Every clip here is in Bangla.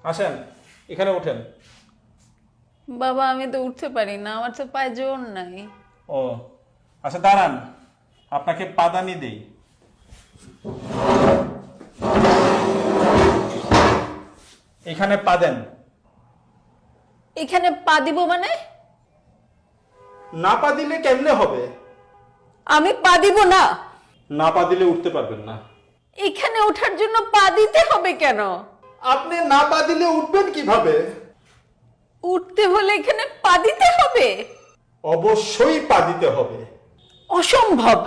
আসেন, এখানে ওঠেন। বাবা আমি তো উঠতে পারি না, আমার তো পায়ে জোর নাই। ও আচ্ছা, দাঁড়ান, আপনাকে পাদানি দেই। এখানে পা দেন। এখানে পা দিব মানে? না পা দিলে কেমনে হবে? আমি পা দিব না। না পা দিলে উঠতে পারবেন না। এখানে ওঠার জন্য পা দিতে হবে কেন? আপনি না পা দিলে উঠবেন কিভাবে? উঠতে হলে এখানে পা দিতে হবে? অবশ্যই পা দিতে হবে। অসম্ভব,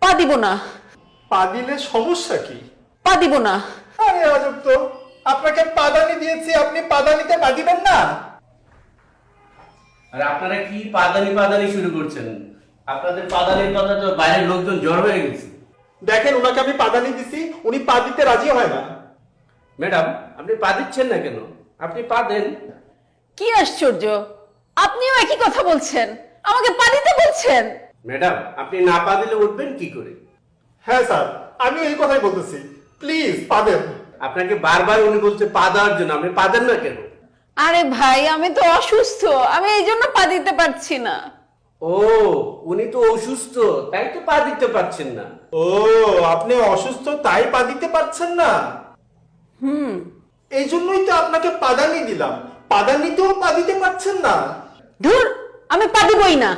পা দিব না। পা দিলে সমস্যা কি? পা দিব না। আরে আজব তো, আপনাকে পাদানি দিয়েছি, আপনি পাদানিতে পা দিবেন না? আর আপনারা কি পাদানি পাদানি শুরু করছেন? আপনাদের পাদানির কথা তো বাইরের লোকজন জ্বর হয়ে গেছে। দেখেন, ওনাকে আমি পাদানি দিছি, উনি পা দিতে রাজি হয় না। ম্যাডাম, আপনি পা দিচ্ছেন না কেন? আপনি পা দেন। কি আশ্চর্য, আপনিও একই কথা বলছেন, আমাকে পা দিতে বলছেন। ম্যাডাম, আপনি না পা দিলে উঠবেন কি করে? হ্যাঁ স্যার, আমি এই কথাই বলতেছি, প্লিজ পা দেন। আপনাকে বারবার উনি বলছে পা দেওয়ার জন্য, আপনি পা দেন না কেন? আরে ভাই আমি তো অসুস্থ, আমি এই জন্য পা দিতে পারছি না। ও, উনি তো অসুস্থ, তাই তো পা দিতে পারছেন না। ও, আপনি অসুস্থ তাই পা দিতে পারছেন না? এই জন্যই তো আপনাকে পাদানি দিলাম, পাদানিতেও পা দিতে পারছেন না। ধুর, আমি পা দিবই না।